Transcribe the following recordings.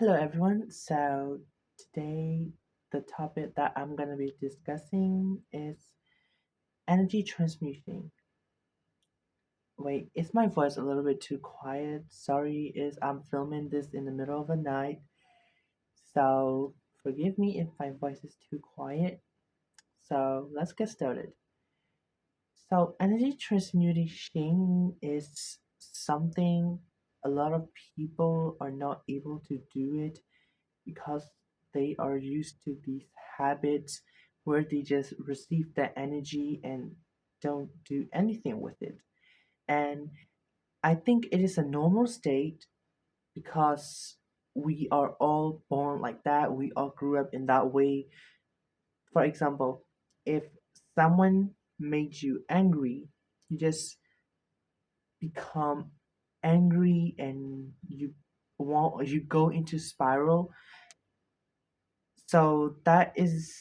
Hello, everyone. So, today the topic that I'm going to be discussing is energy transmutation. Wait, is my voice a little bit too quiet? Sorry, is I'm filming this in the middle of the night. So, forgive me if my voice is too quiet. So, let's get started. So, energy transmutation is something a lot of people are not able to do it because they are used to these habits where they just receive that energy and don't do anything with it. And I think it is a normal state because we are all born like that. We all grew up in that way. For example, if someone made you angry, you just become angry and you go into spiral. So that is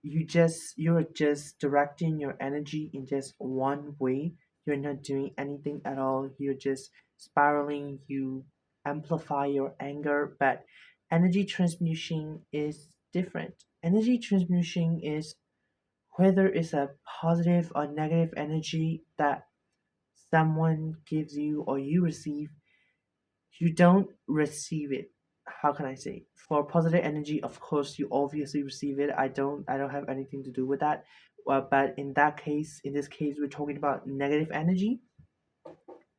you're just directing your energy in just one way. You're not doing anything at all. You're just spiraling. You amplify your anger, but energy transmutation is different. Energy transmutation is whether it's a positive or negative energy that someone gives you or you receive, you don't receive it. How can I say? For positive energy, of course you obviously receive it. I don't have anything to do with that. But in this case we're talking about negative energy.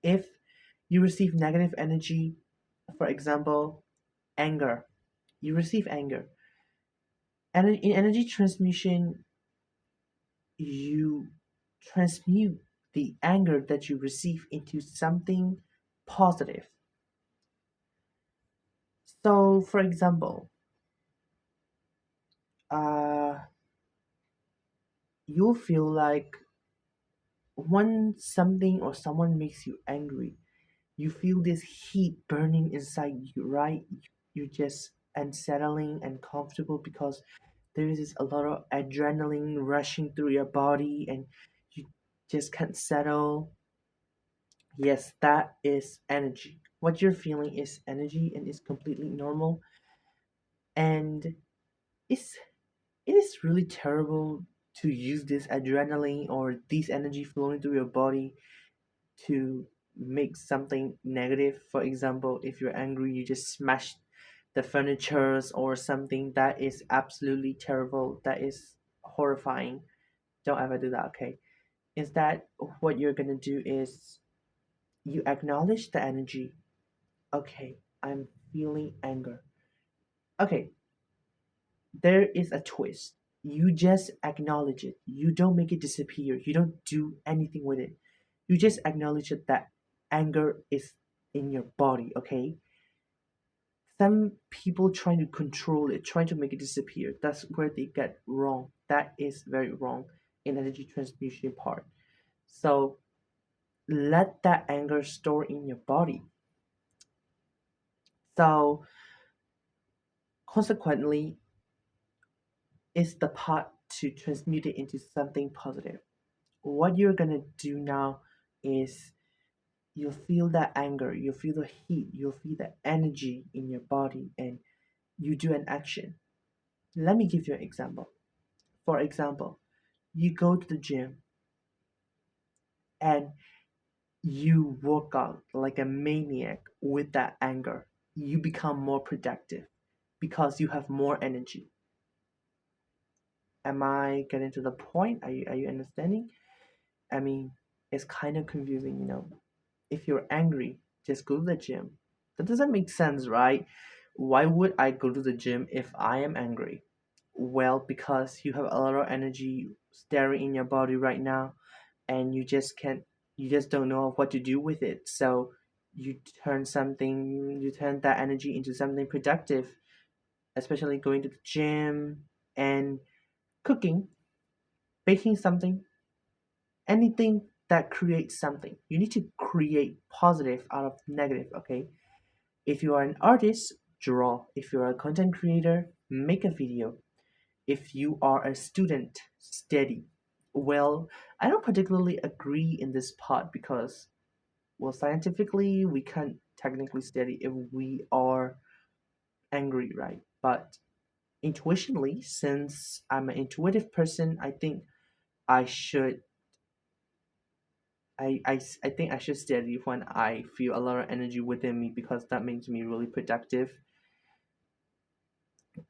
If you receive negative energy, for example, anger, you receive anger. And in energy transmission, you transmute the anger that you receive into something positive. So for example, uh you'll feel like when something or someone makes you angry, you feel this heat burning inside you, right? You're just unsettling and comfortable because there is a lot of adrenaline rushing through your body and you just can't settle. Yes, that is energy. What you're feeling is energy and is completely normal. And it's it is really terrible to use this adrenaline or this energy flowing through your body to make something negative. For example, if you're angry, you just smash the furnitures or something. That is absolutely terrible. That is horrifying. Don't ever do that, okay? Instead, what you're gonna do is you acknowledge the energy. Okay, I'm feeling anger. Okay, there is a twist. You just acknowledge it. You don't make it disappear. You don't do anything with it. You just acknowledge it that anger is in your body, okay? Some people trying to control it, trying to make it disappear. That's where they get wrong. That is very wrong in energy transmutation part. So let that anger store in your body. So consequently, it's the part to transmute it into something positive. What you're gonna do now is you'll feel that anger, you'll feel the heat, you'll feel the energy in your body, and you do an action. Let me give you an example. For example, you go to the gym and you work out like a maniac with that anger. You become more productive because you have more energy. Am I getting to the point? Are you understanding? I mean, it's kind of confusing. If you're angry, just go to the gym. That doesn't make sense, right? Why would I go to the gym if I am angry? Well, because you have a lot of energy staring in your body right now, and you just don't know what to do with it. So you turn that energy into something productive, especially going to the gym and cooking, baking something, anything that creates something. You need to create positive out of negative, okay? If you are an artist, draw. If you're a content creator, make a video. If you are a student, study. Well, I don't particularly agree in this part because, well, scientifically, we can't technically study if we are angry, right? But intuitionally, since I'm an intuitive person, I think I should I think I should steady when I feel a lot of energy within me because that makes me really productive.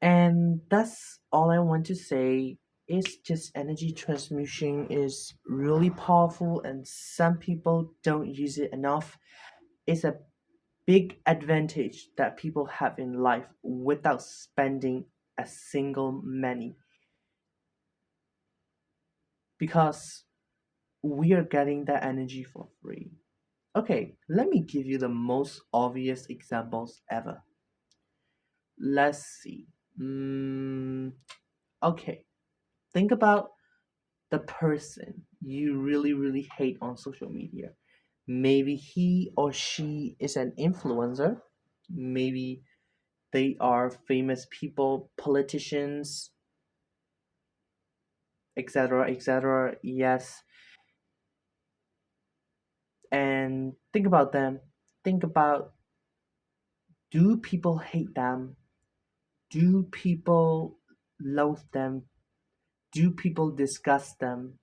And that's all I want to say. It's just energy transmutation is really powerful and some people don't use it enough. It's a big advantage that people have in life without spending a single penny because we are getting that energy for free. Okay, let me give you the most obvious examples ever. Let's see. Okay, think about the person you really, really hate on social media. Maybe he or she is an influencer. Maybe they are famous people, politicians, etc., etc. Yes, and think about them. Think about, do people hate them? Do people loathe them? Do people disgust them?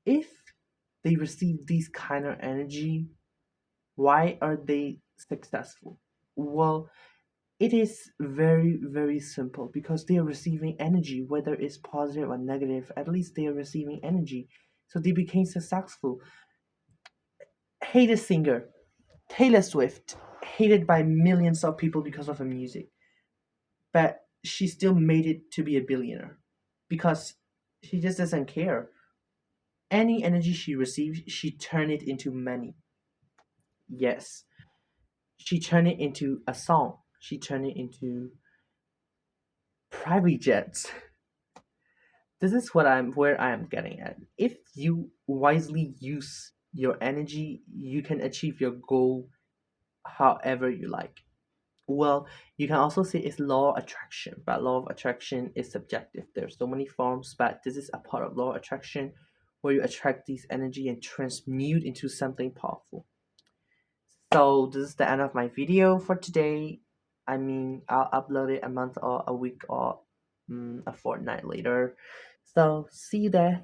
If they receive this kind of energy, why are they successful? Well, it is very, very simple because they are receiving energy, whether it's positive or negative, at least they are receiving energy. So they became successful. Hated singer, Taylor Swift, hated by millions of people because of her music, but she still made it to be a billionaire because she just doesn't care. Any energy she receives, she turned it into money. Yes, she turned it into a song. She turned it into private jets. This is what I'm where I am getting at. If you wisely use your energy, you can achieve your goal however you like. Well, you can also say it's law of attraction, but law of attraction is subjective. There's so many forms, but this is a part of law of attraction where you attract these energy and transmute into something powerful. So this is the end of my video for today. I mean, I'll upload it a month or a week or a fortnight later. So see you there.